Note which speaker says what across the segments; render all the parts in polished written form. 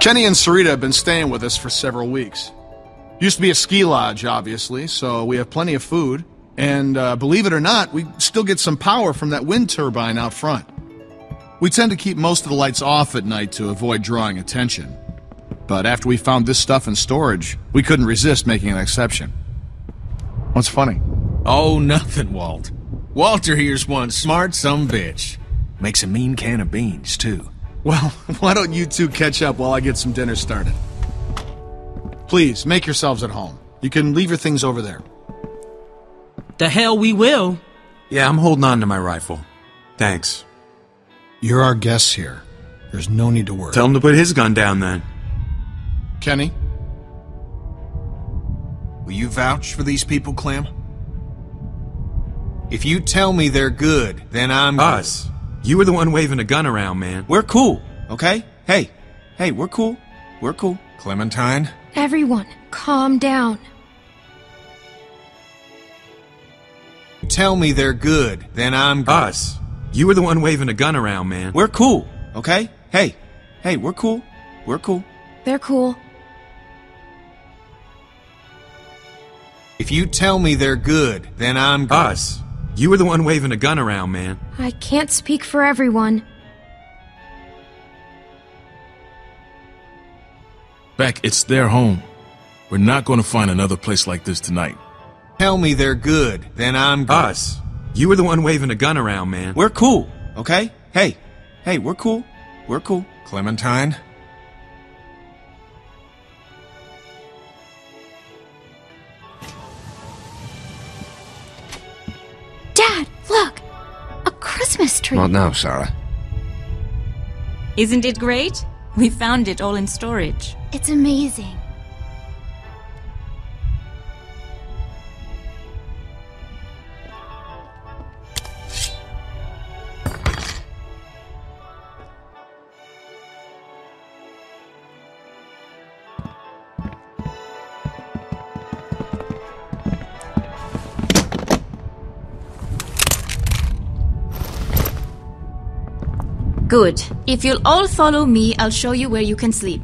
Speaker 1: Kenny and Sarita have been staying with us for several weeks. Used to be a ski lodge, obviously, so we have plenty of food. And believe it or not, we still get some power from that wind turbine out front. We tend to keep most of the lights off at night to avoid drawing attention. But after we found this stuff in storage, we couldn't resist making an exception. What's funny?
Speaker 2: Oh, nothing, Walt. Walter here's one smart sumbitch. Makes a mean can of beans, too.
Speaker 1: Well, why don't you two catch up while I get some dinner started? Please, make yourselves at home. You can leave your things over there.
Speaker 3: The hell we will.
Speaker 4: Yeah, I'm holding on to my rifle. Thanks.
Speaker 1: You're our guests here. There's no need to worry.
Speaker 4: Tell him to put his gun down, then.
Speaker 1: Kenny?
Speaker 2: Will you vouch for these people, Clem? If you tell me they're good, then I'm good.
Speaker 4: Us. You were the one waving a gun around, man.
Speaker 2: We're cool, okay? Hey, we're cool. We're cool. Clementine?
Speaker 5: Everyone, calm down.
Speaker 2: Tell me they're good, then I'm good.
Speaker 4: Us. You were the one waving a gun around, man.
Speaker 2: We're cool, okay? Hey, we're cool. We're cool.
Speaker 5: They're cool.
Speaker 2: If you tell me they're good, then I'm good.
Speaker 4: Us. You were the one waving a gun around, man.
Speaker 5: I can't speak for everyone.
Speaker 6: Beck, it's their home. We're not going to find another place like this tonight.
Speaker 2: Tell me they're good, then I'm good.
Speaker 4: Us. You were the one waving a gun around, man.
Speaker 2: We're cool, okay? Hey, we're cool. We're cool. Clementine?
Speaker 5: Dad, look! A Christmas tree!
Speaker 7: Not now, Sarah.
Speaker 8: Isn't it great? We found it all in storage.
Speaker 5: It's amazing.
Speaker 8: Good. If you'll all follow me, I'll show you where you can sleep.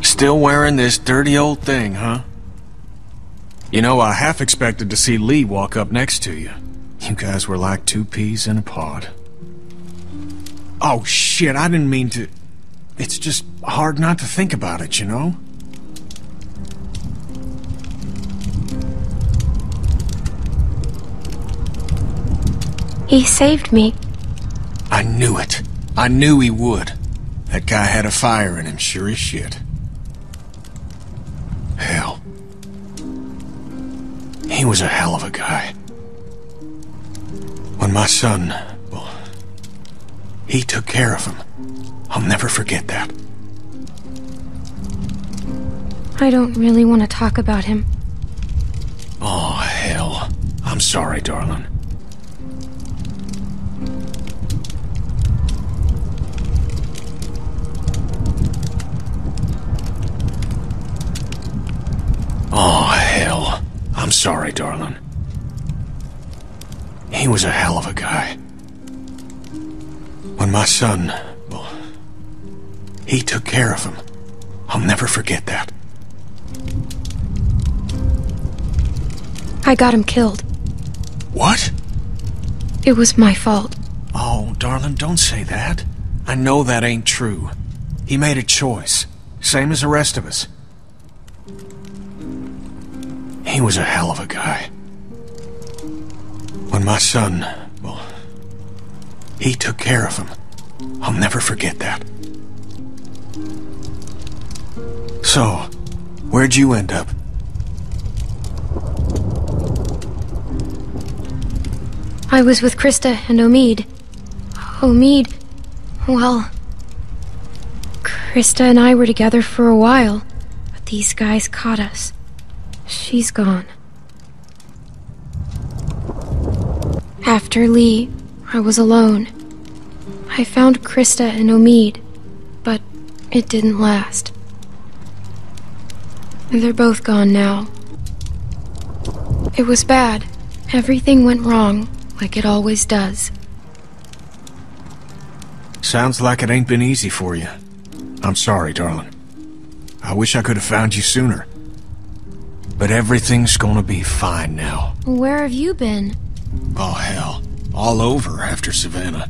Speaker 2: Still wearing this dirty old thing, huh? You know, I half expected to see Lee walk up next to you. You guys were like two peas in a pod. Oh, shit, I didn't mean to... It's just hard not to think about it, you know?
Speaker 5: He saved me.
Speaker 2: I knew it. I knew he would. That guy had a fire in him, sure as shit. Hell. He was a hell of a guy. When my son, well, he took care of him. I'll never forget that.
Speaker 5: I don't really want to talk about him.
Speaker 2: Oh, hell. I'm sorry, darling. Oh, hell. I'm sorry, darling. He was a hell of a guy. When my son, well, he took care of him. I'll never forget that.
Speaker 5: I got him killed.
Speaker 2: What?
Speaker 5: It was my fault.
Speaker 2: Oh, darling, don't say that. I know that ain't true. He made a choice, same as the rest of us. He was a hell of a guy. When my son, well, he took care of him. I'll never forget that. So, where'd you end up?
Speaker 5: I was with Krista and Omid. Omid, well...
Speaker 7: Krista and I were together for a while, but these guys caught us. She's gone. After Lee, I was alone. I found Krista and Omid, but it didn't last. They're both gone now. It was bad. Everything went wrong, like it always does.
Speaker 2: Sounds like it ain't been easy for you. I'm sorry, darling. I wish I could have found you sooner. But everything's gonna be fine now.
Speaker 7: Where have you been?
Speaker 2: Oh, hell. All over after Savannah.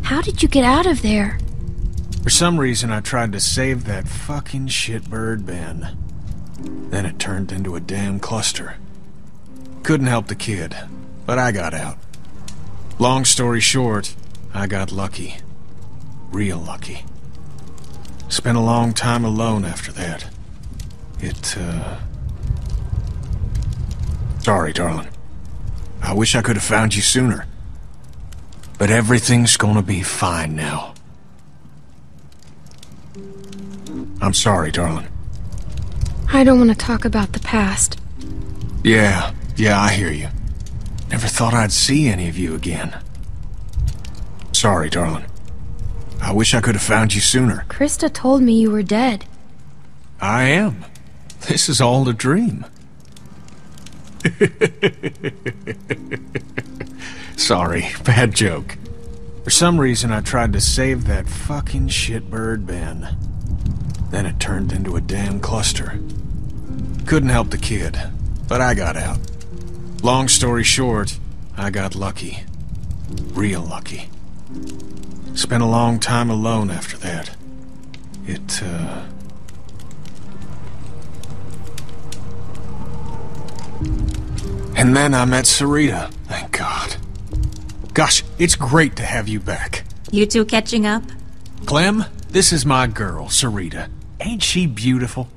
Speaker 7: How did you get out of there?
Speaker 2: For some reason, I tried to save that fucking shitbird Ben. Then it turned into a damn cluster. Couldn't help the kid, but I got out. Long story short, I got lucky. Real lucky. Spent a long time alone after that. Sorry, darling. I wish I could have found you sooner. But everything's gonna be fine now. I'm sorry, darling.
Speaker 7: I don't want to talk about the past.
Speaker 2: Yeah, I hear you. Never thought I'd see any of you again. Sorry, darling. I wish I could have found you sooner.
Speaker 7: Krista told me you were dead.
Speaker 2: I am. This is all a dream. Sorry, bad joke. For some reason, I tried to save that fucking shitbird Ben. Then it turned into a damn cluster. Couldn't help the kid, but I got out. Long story short, I got lucky. Real lucky. Spent a long time alone after that. And then I met Sarita, thank God. Gosh, it's great to have you back.
Speaker 8: You two catching up?
Speaker 2: Clem, this is my girl, Sarita. Ain't she beautiful?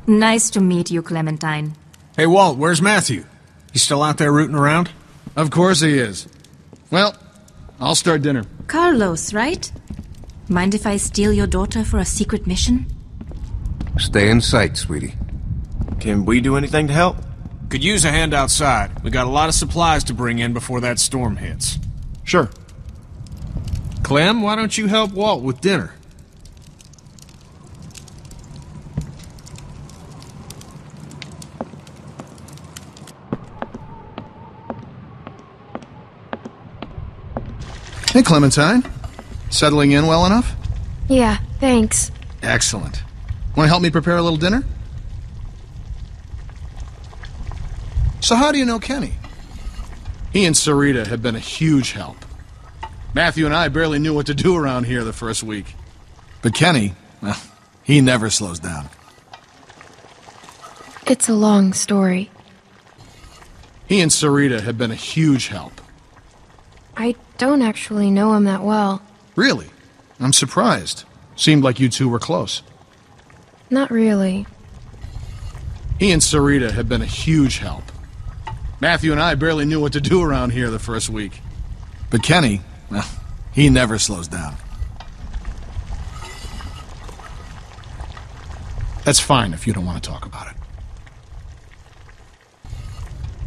Speaker 8: Nice to meet you, Clementine.
Speaker 2: Hey, Walt, where's Matthew? He's still out there rooting around?
Speaker 1: Of course he is. Well, I'll start dinner.
Speaker 8: Carlos, right? Mind if I steal your daughter for a secret mission?
Speaker 9: Stay in sight, sweetie.
Speaker 10: Can we do anything to help?
Speaker 2: Could use a hand outside. We got a lot of supplies to bring in before that storm hits.
Speaker 1: Sure.
Speaker 2: Clem, why don't you help Walt with dinner?
Speaker 1: Hey, Clementine. Settling in well enough?
Speaker 7: Yeah, thanks.
Speaker 1: Excellent. Want to help me prepare a little dinner? So how do you know Kenny? He and Sarita have been a huge help. Matthew and I barely knew what to do around here the first week. But Kenny, well, he never slows down.
Speaker 7: It's a long story.
Speaker 1: He and Sarita have been a huge help.
Speaker 7: I don't actually know him that well.
Speaker 1: Really? I'm surprised. Seemed like you two were close.
Speaker 7: Not really.
Speaker 1: He and Sarita have been a huge help. Matthew and I barely knew what to do around here the first week. But Kenny, well, he never slows down. That's fine if you don't want to talk about it.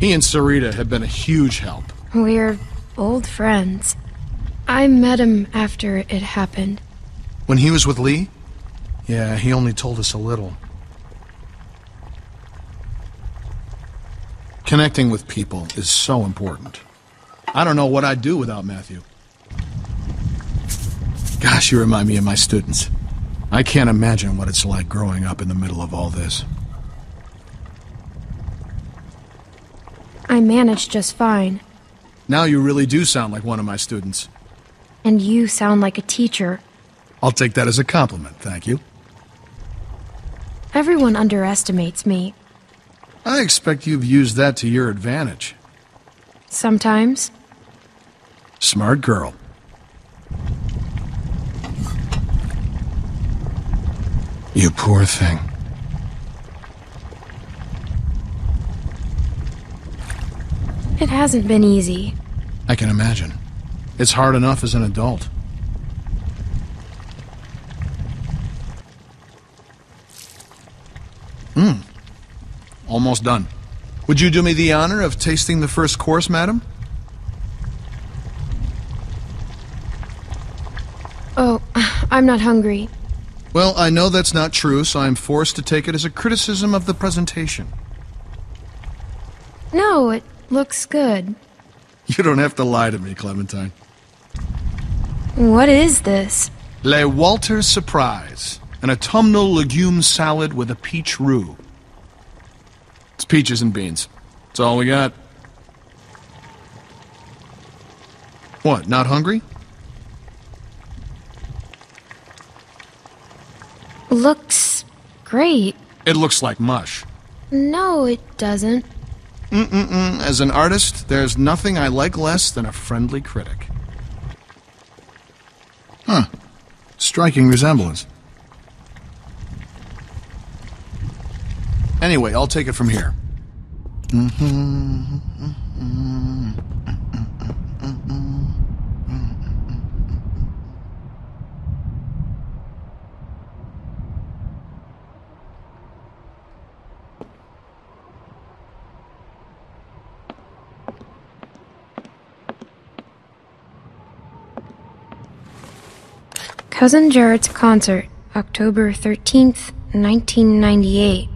Speaker 1: He and Sarita have been a huge help.
Speaker 7: We're old friends. I met him after it happened.
Speaker 1: When he was with Lee? Yeah, he only told us a little. Connecting with people is so important. I don't know what I'd do without Matthew. Gosh, you remind me of my students. I can't imagine what it's like growing up in the middle of all this.
Speaker 7: I managed just fine.
Speaker 1: Now you really do sound like one of my students.
Speaker 7: And you sound like a teacher.
Speaker 1: I'll take that as a compliment, thank you.
Speaker 7: Everyone underestimates me.
Speaker 1: I expect you've used that to your advantage.
Speaker 7: Sometimes.
Speaker 1: Smart girl. You poor thing.
Speaker 7: It hasn't been easy.
Speaker 1: I can imagine. It's hard enough as an adult. almost done. Would you do me the honor of tasting the first course, madam?
Speaker 7: Oh, I'm not hungry.
Speaker 1: Well, I know that's not true, so I'm forced to take it as a criticism of the presentation.
Speaker 7: No, it looks good.
Speaker 1: You don't have to lie to me, Clementine.
Speaker 7: What is this?
Speaker 1: Le Walter Surprise, an autumnal legume salad with a peach roux. It's peaches and beans. That's all we got. What, not hungry?
Speaker 7: Looks great.
Speaker 1: It looks like mush.
Speaker 7: No, it doesn't.
Speaker 1: As an artist, there's nothing I like less than a friendly critic. Huh. Striking resemblance. Anyway, I'll take it from here.
Speaker 7: Cousin Jared's concert, October 13th, 1998.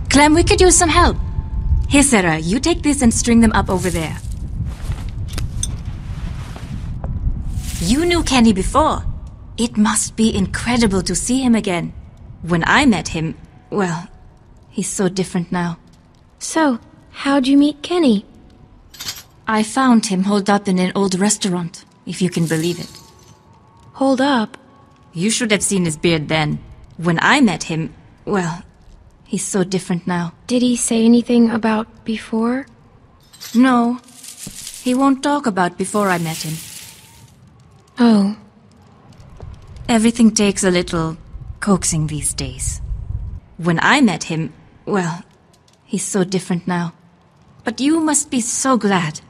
Speaker 8: Clem, we could use some help. Here, Sarah, you take this and string them up over there. You knew Kenny before. It must be incredible to see him again. When I met him, well, he's so different now.
Speaker 7: So, how'd you meet Kenny?
Speaker 8: I found him holed up in an old restaurant, if you can believe it.
Speaker 7: Hold up.
Speaker 8: You should have seen his beard then. When I met him, well, he's so different now.
Speaker 7: Did he say anything about before?
Speaker 8: No. He won't talk about before I met him.
Speaker 7: Oh.
Speaker 8: Everything takes a little coaxing these days. When I met him, well, he's so different now. But you must be so glad.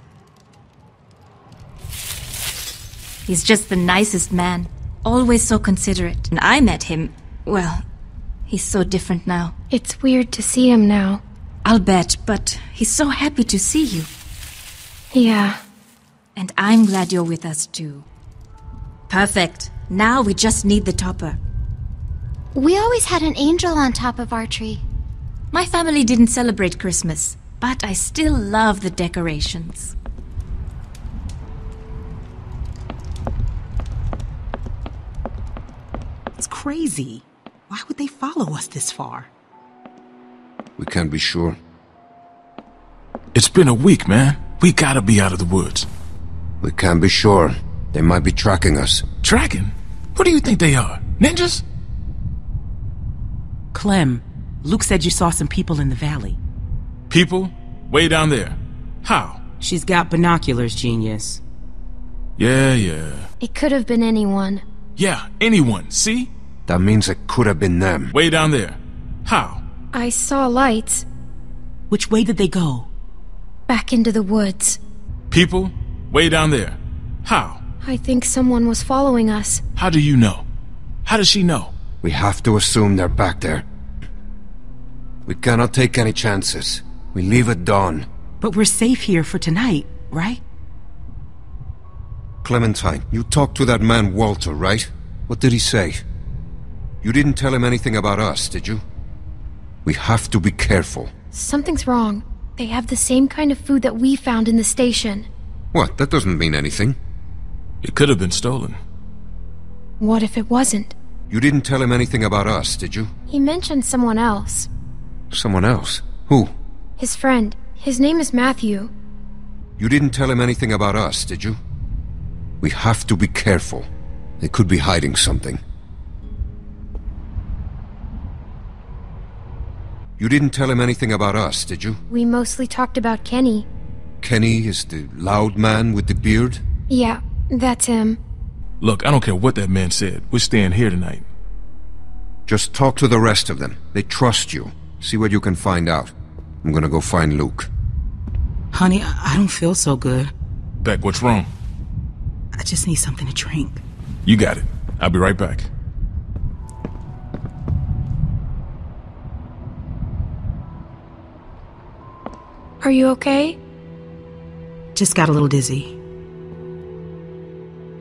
Speaker 8: He's just the nicest man. Always so considerate. When I met him, well, he's so different now.
Speaker 7: It's weird to see him now.
Speaker 8: I'll bet, but he's so happy to see you.
Speaker 7: Yeah.
Speaker 8: And I'm glad you're with us too. Perfect. Now we just need the topper.
Speaker 5: We always had an angel on top of our tree.
Speaker 8: My family didn't celebrate Christmas, but I still love the decorations.
Speaker 11: It's crazy. Why would they follow us this far?
Speaker 9: We can't be sure.
Speaker 6: It's been a week, man. We gotta be out of the woods.
Speaker 9: We can't be sure. They might be tracking us.
Speaker 6: Tracking? What do you think they are? Ninjas?
Speaker 11: Clem, Luke said you saw some people in the valley.
Speaker 6: People? Way down there. How?
Speaker 3: She's got binoculars, genius.
Speaker 6: Yeah.
Speaker 7: It could have been anyone.
Speaker 6: Yeah, anyone, see?
Speaker 9: That means it could have been them.
Speaker 6: Way down there. How?
Speaker 7: I saw lights.
Speaker 11: Which way did they go?
Speaker 7: Back into the woods.
Speaker 6: People? Way down there. How?
Speaker 7: I think someone was following us.
Speaker 6: How do you know? How does she know?
Speaker 9: We have to assume they're back there. We cannot take any chances. We leave at dawn.
Speaker 11: But we're safe here for tonight, right?
Speaker 9: Clementine, you talked to that man Walter, right? What did he say? You didn't tell him anything about us, did you? We have to be careful.
Speaker 7: Something's wrong. They have the same kind of food that we found in the station.
Speaker 9: What? That doesn't mean anything.
Speaker 6: It could have been stolen.
Speaker 7: What if it wasn't?
Speaker 9: You didn't tell him anything about us, did you?
Speaker 7: He mentioned someone else.
Speaker 9: Someone else? Who?
Speaker 7: His friend. His name is Matthew.
Speaker 9: You didn't tell him anything about us, did you? We have to be careful. They could be hiding something. You didn't tell him anything about us, did you?
Speaker 7: We mostly talked about Kenny.
Speaker 9: Kenny is the loud man with the beard?
Speaker 7: Yeah, that's him.
Speaker 6: Look, I don't care what that man said. We're staying here tonight.
Speaker 9: Just talk to the rest of them. They trust you. See what you can find out. I'm gonna go find Luke.
Speaker 11: Honey, I don't feel so good.
Speaker 6: Beck, what's wrong?
Speaker 11: I just need something to drink.
Speaker 6: You got it. I'll be right back.
Speaker 7: Are you okay?
Speaker 11: Just got a little dizzy.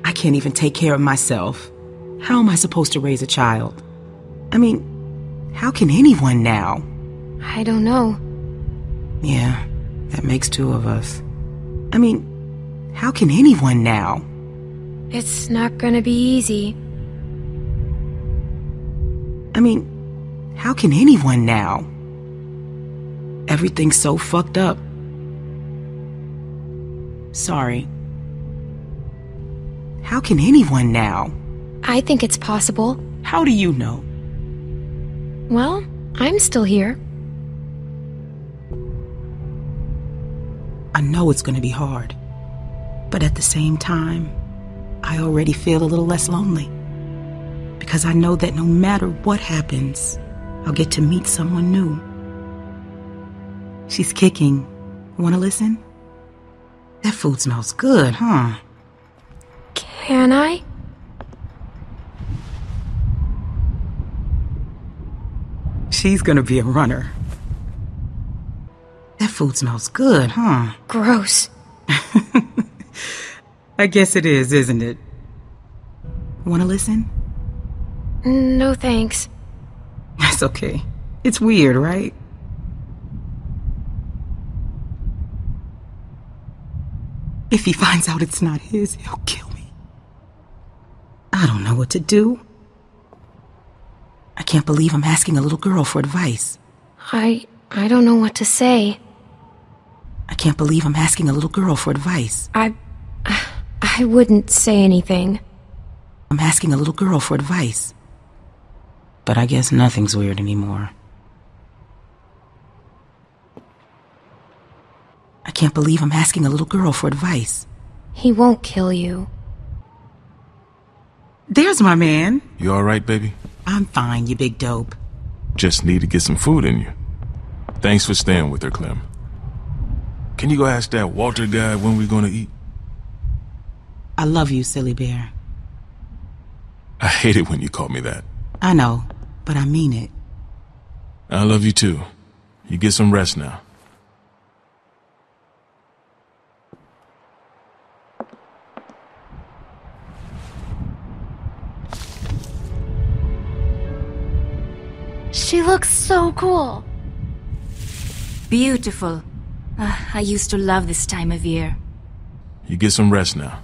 Speaker 11: I can't even take care of myself. How am I supposed to raise a child? I mean, how can anyone now?
Speaker 7: I don't know.
Speaker 11: Yeah, that makes two of us. I mean, how can anyone now?
Speaker 7: It's not gonna be easy.
Speaker 11: I mean, how can anyone now? Everything's so fucked up. Sorry. How can anyone now?
Speaker 7: I think it's possible.
Speaker 11: How do you know?
Speaker 7: Well, I'm still here.
Speaker 11: I know it's gonna be hard. But at the same time, I already feel a little less lonely. Because I know that no matter what happens, I'll get to meet someone new. She's kicking. Wanna listen? That food smells good, huh?
Speaker 7: Can I?
Speaker 11: She's gonna be a runner. That food smells good, huh?
Speaker 7: Gross.
Speaker 11: I guess it is, isn't it? Wanna listen?
Speaker 7: No thanks.
Speaker 11: That's okay. It's weird, right? If he finds out it's not his, he'll kill me. I don't know what to do. I can't believe I'm asking a little girl for advice.
Speaker 7: I don't know what to say.
Speaker 11: I can't believe I'm asking a little girl for advice.
Speaker 7: I wouldn't say anything.
Speaker 11: I'm asking a little girl for advice. But I guess nothing's weird anymore. I can't believe I'm asking a little girl for advice.
Speaker 7: He won't kill you.
Speaker 11: There's my man.
Speaker 6: You all right, baby?
Speaker 11: I'm fine, you big dope.
Speaker 6: Just need to get some food in you. Thanks for staying with her, Clem. Can you go ask that Walter guy when we're gonna eat?
Speaker 11: I love you, silly bear.
Speaker 6: I hate it when you call me that.
Speaker 11: I know, but I mean it.
Speaker 6: I love you too. You get some rest now.
Speaker 5: She looks so cool.
Speaker 8: Beautiful. I used to love this time of year.
Speaker 6: You get some rest now.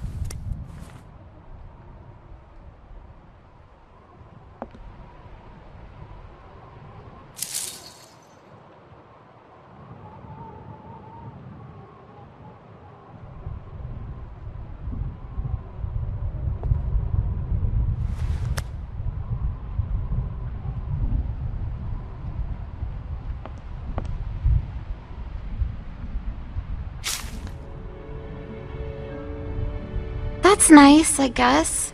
Speaker 5: That's nice, I guess.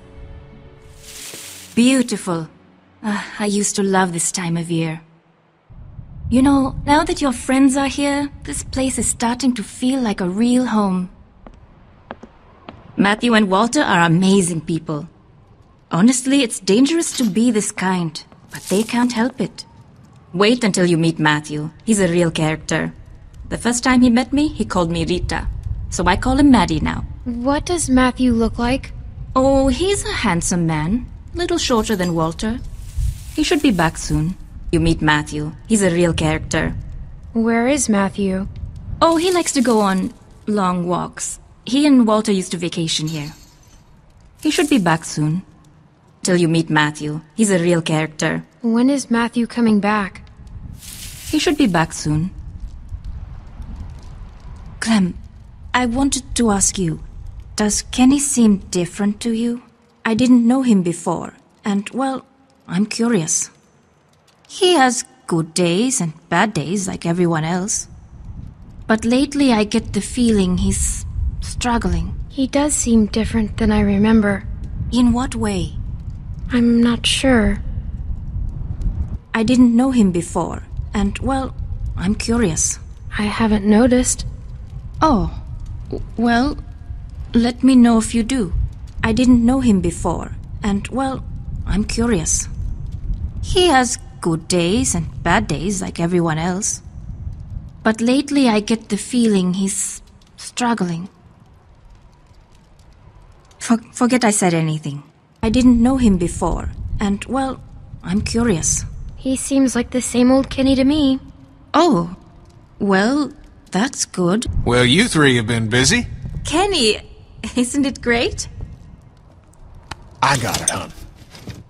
Speaker 8: Beautiful. I used to love this time of year. You know, now that your friends are here, this place is starting to feel like a real home. Matthew and Walter are amazing people. Honestly, it's dangerous to be this kind, but they can't help it. Wait until you meet Matthew. He's a real character. The first time he met me, he called me Rita. So I call him Maddie now.
Speaker 7: What does Matthew look like?
Speaker 8: Oh, he's a handsome man. Little shorter than Walter. He should be back soon. You meet Matthew. He's a real character.
Speaker 7: Where is Matthew?
Speaker 8: Oh, he likes to go on long walks. He and Walter used to vacation here. He should be back soon. Till you meet Matthew. He's a real character.
Speaker 7: When is Matthew coming back?
Speaker 8: He should be back soon. Clem, I wanted to ask you, does Kenny seem different to you? I didn't know him before, and, well, I'm curious. He has good days and bad days like everyone else. But lately I get the feeling he's struggling.
Speaker 7: He does seem different than I remember.
Speaker 8: In what way?
Speaker 7: I'm not sure.
Speaker 8: I didn't know him before, and, well, I'm curious.
Speaker 7: I haven't noticed.
Speaker 8: Oh, well, let me know if you do. I didn't know him before, and, well, I'm curious. He has good days and bad days like everyone else. But lately I get the feeling he's struggling. Forget I said anything. I didn't know him before, and, well, I'm curious.
Speaker 7: He seems like the same old Kenny to me.
Speaker 8: Oh, well, that's good.
Speaker 2: Well, you three have been busy.
Speaker 8: Kenny, isn't it great?
Speaker 2: I got it, hon.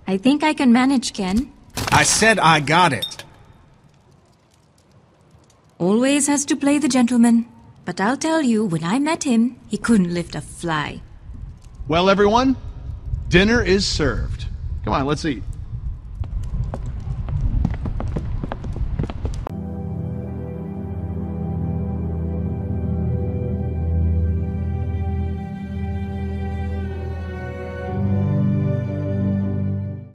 Speaker 8: I think I can manage, Ken.
Speaker 2: I said I got it.
Speaker 8: Always has to play the gentleman. But I'll tell you, when I met him, he couldn't lift a fly.
Speaker 1: Well, everyone, dinner is served. Come on, let's eat.